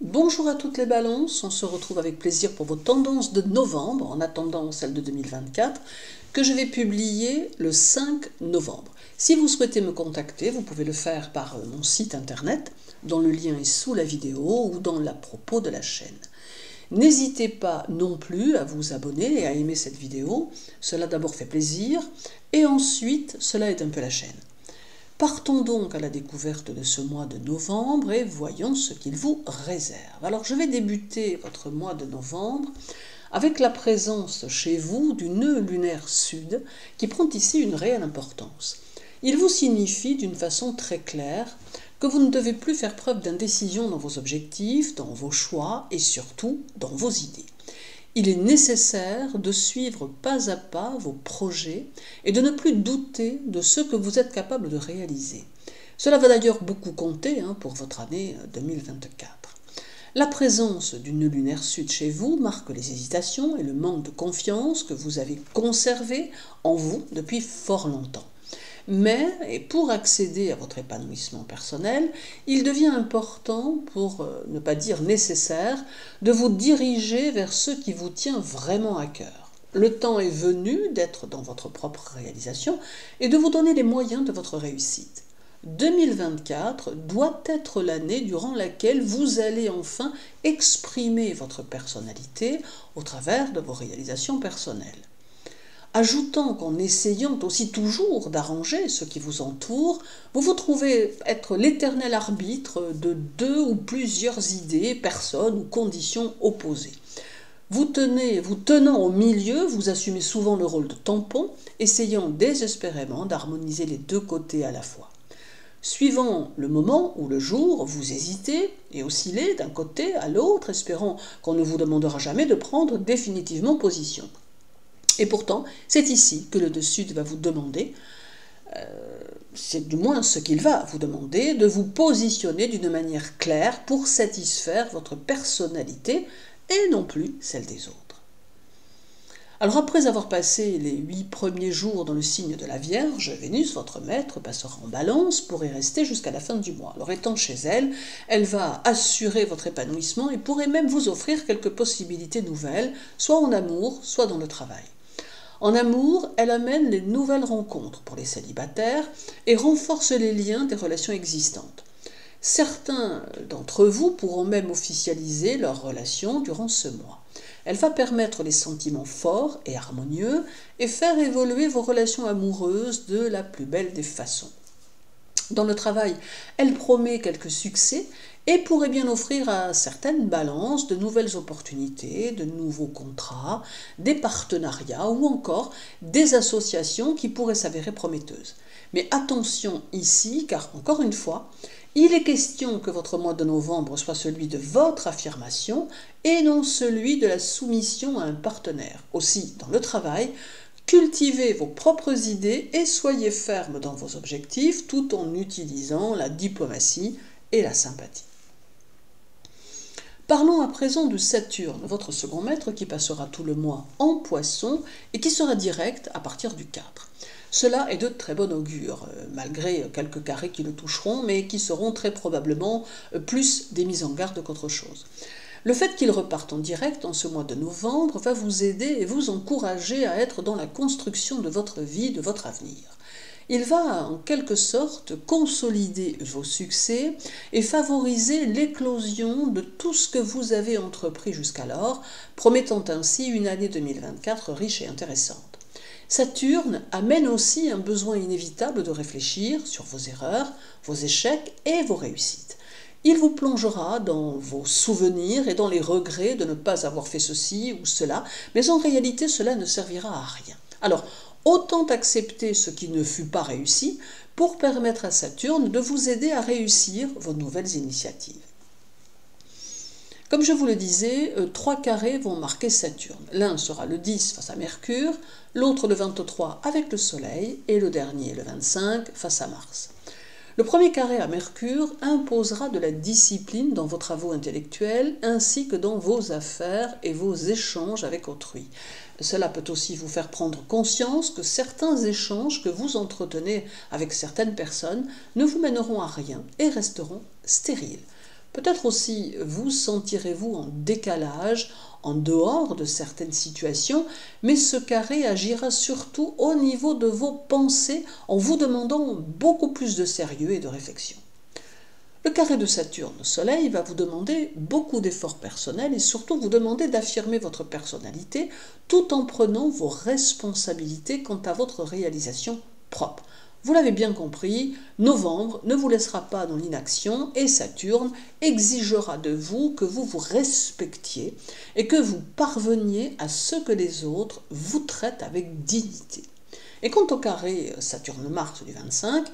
Bonjour à toutes les balances, on se retrouve avec plaisir pour vos tendances de novembre, en attendant celle de 2024, que je vais publier le 5 novembre. Si vous souhaitez me contacter, vous pouvez le faire par mon site internet, dont le lien est sous la vidéo ou dans la propos de la chaîne. N'hésitez pas non plus à vous abonner et à aimer cette vidéo, cela d'abord fait plaisir, et ensuite cela aide un peu la chaîne. Partons donc à la découverte de ce mois de novembre et voyons ce qu'il vous réserve. Alors je vais débuter votre mois de novembre avec la présence chez vous du nœud lunaire sud qui prend ici une réelle importance. Il vous signifie d'une façon très claire que vous ne devez plus faire preuve d'indécision dans vos objectifs, dans vos choix et surtout dans vos idées. Il est nécessaire de suivre pas à pas vos projets et de ne plus douter de ce que vous êtes capable de réaliser. Cela va d'ailleurs beaucoup compter pour votre année 2024. La présence d'une lunaire sud chez vous marque les hésitations et le manque de confiance que vous avez conservé en vous depuis fort longtemps. Mais, et pour accéder à votre épanouissement personnel, il devient important, pour ne pas dire nécessaire, de vous diriger vers ce qui vous tient vraiment à cœur. Le temps est venu d'être dans votre propre réalisation et de vous donner les moyens de votre réussite. 2024 doit être l'année durant laquelle vous allez enfin exprimer votre personnalité au travers de vos réalisations personnelles. Ajoutant qu'en essayant aussi toujours d'arranger ce qui vous entoure, vous vous trouvez être l'éternel arbitre de deux ou plusieurs idées, personnes ou conditions opposées. Vous tenant au milieu, vous assumez souvent le rôle de tampon, essayant désespérément d'harmoniser les deux côtés à la fois. Suivant le moment ou le jour, vous hésitez et oscillez d'un côté à l'autre, espérant qu'on ne vous demandera jamais de prendre définitivement position. Et pourtant, c'est ici que le Sud va vous demander, c'est du moins ce qu'il va vous demander, de vous positionner d'une manière claire pour satisfaire votre personnalité et non plus celle des autres. Alors après avoir passé les 8 premiers jours dans le signe de la Vierge, Vénus, votre maître, passera en Balance pour y rester jusqu'à la fin du mois. Alors étant chez elle, elle va assurer votre épanouissement et pourrait même vous offrir quelques possibilités nouvelles, soit en amour, soit dans le travail. En amour, elle amène les nouvelles rencontres pour les célibataires et renforce les liens des relations existantes. Certains d'entre vous pourront même officialiser leurs relations durant ce mois. Elle va permettre les sentiments forts et harmonieux et faire évoluer vos relations amoureuses de la plus belle des façons. Dans le travail, elle promet quelques succès et pourrait bien offrir à certaines balances de nouvelles opportunités, de nouveaux contrats, des partenariats ou encore des associations qui pourraient s'avérer prometteuses. Mais attention ici, car encore une fois, il est question que votre mois de novembre soit celui de votre affirmation et non celui de la soumission à un partenaire. Aussi, dans le travail, cultivez vos propres idées et soyez ferme dans vos objectifs tout en utilisant la diplomatie et la sympathie. Parlons à présent de Saturne, votre second maître qui passera tout le mois en Poisson et qui sera direct à partir du 4. Cela est de très bon augure, malgré quelques carrés qui le toucheront, mais qui seront très probablement plus des mises en garde qu'autre chose. Le fait qu'il reparte en direct en ce mois de novembre va vous aider et vous encourager à être dans la construction de votre vie, de votre avenir. Il va en quelque sorte consolider vos succès et favoriser l'éclosion de tout ce que vous avez entrepris jusqu'alors, promettant ainsi une année 2024 riche et intéressante. Saturne amène aussi un besoin inévitable de réfléchir sur vos erreurs, vos échecs et vos réussites. Il vous plongera dans vos souvenirs et dans les regrets de ne pas avoir fait ceci ou cela, mais en réalité cela ne servira à rien. Alors, autant accepter ce qui ne fut pas réussi pour permettre à Saturne de vous aider à réussir vos nouvelles initiatives. Comme je vous le disais, 3 carrés vont marquer Saturne. L'un sera le 10 face à Mercure, l'autre le 23 avec le Soleil et le dernier le 25 face à Mars. Le premier carré à Mercure imposera de la discipline dans vos travaux intellectuels ainsi que dans vos affaires et vos échanges avec autrui. Cela peut aussi vous faire prendre conscience que certains échanges que vous entretenez avec certaines personnes ne vous mèneront à rien et resteront stériles. Peut-être aussi vous sentirez-vous en décalage, en dehors de certaines situations, mais ce carré agira surtout au niveau de vos pensées en vous demandant beaucoup plus de sérieux et de réflexion. Le carré de Saturne au Soleil va vous demander beaucoup d'efforts personnels et surtout vous demander d'affirmer votre personnalité tout en prenant vos responsabilités quant à votre réalisation propre. Vous l'avez bien compris, novembre ne vous laissera pas dans l'inaction et Saturne exigera de vous que vous vous respectiez et que vous parveniez à ce que les autres vous traitent avec dignité. Et quant au carré Saturne-Mars du 25,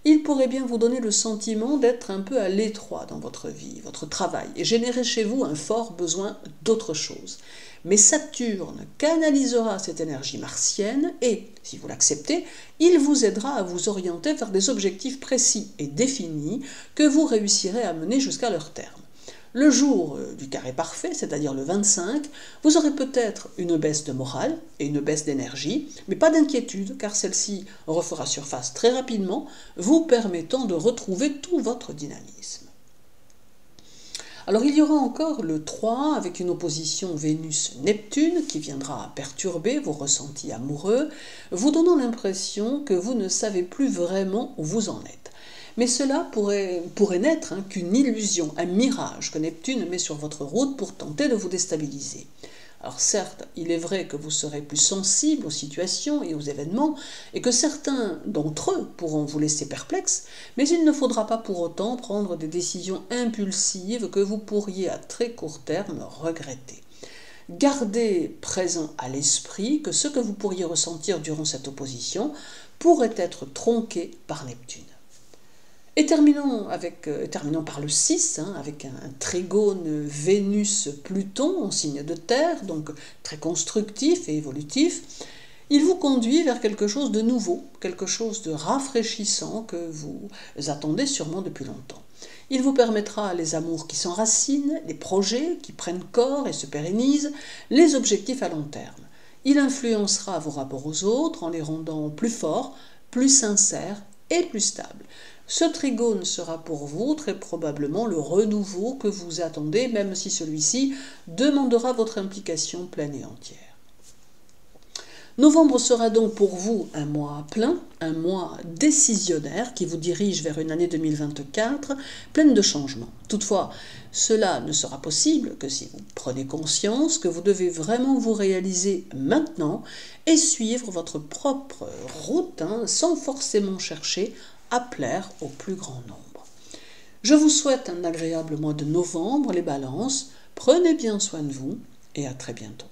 il pourrait bien vous donner le sentiment d'être un peu à l'étroit dans votre vie, votre travail, et générer chez vous un fort besoin d'autre chose. Mais Saturne canalisera cette énergie martienne et, si vous l'acceptez, il vous aidera à vous orienter vers des objectifs précis et définis que vous réussirez à mener jusqu'à leur terme. Le jour du carré parfait, c'est-à-dire le 25, vous aurez peut-être une baisse de morale et une baisse d'énergie, mais pas d'inquiétude, car celle-ci refera surface très rapidement, vous permettant de retrouver tout votre dynamisme. Alors il y aura encore le 3 avec une opposition Vénus-Neptune qui viendra perturber vos ressentis amoureux, vous donnant l'impression que vous ne savez plus vraiment où vous en êtes. Mais cela pourrait n'être qu'une illusion, un mirage que Neptune met sur votre route pour tenter de vous déstabiliser. Alors certes, il est vrai que vous serez plus sensible aux situations et aux événements, et que certains d'entre eux pourront vous laisser perplexe, mais il ne faudra pas pour autant prendre des décisions impulsives que vous pourriez à très court terme regretter. Gardez présent à l'esprit que ce que vous pourriez ressentir durant cette opposition pourrait être tronqué par Neptune. Et terminons par le 6, avec un trigone Vénus-Pluton en signe de terre, donc très constructif et évolutif. Il vous conduit vers quelque chose de nouveau, quelque chose de rafraîchissant que vous attendez sûrement depuis longtemps. Il vous permettra les amours qui s'enracinent, les projets qui prennent corps et se pérennisent, les objectifs à long terme. Il influencera vos rapports aux autres en les rendant plus forts, plus sincères et plus stables. Ce trigone sera pour vous très probablement le renouveau que vous attendez, même si celui-ci demandera votre implication pleine et entière. Novembre sera donc pour vous un mois plein, un mois décisionnaire qui vous dirige vers une année 2024 pleine de changements. Toutefois, cela ne sera possible que si vous prenez conscience que vous devez vraiment vous réaliser maintenant et suivre votre propre route sans forcément chercher à plaire au plus grand nombre. Je vous souhaite un agréable mois de novembre, les balances. Prenez bien soin de vous et à très bientôt.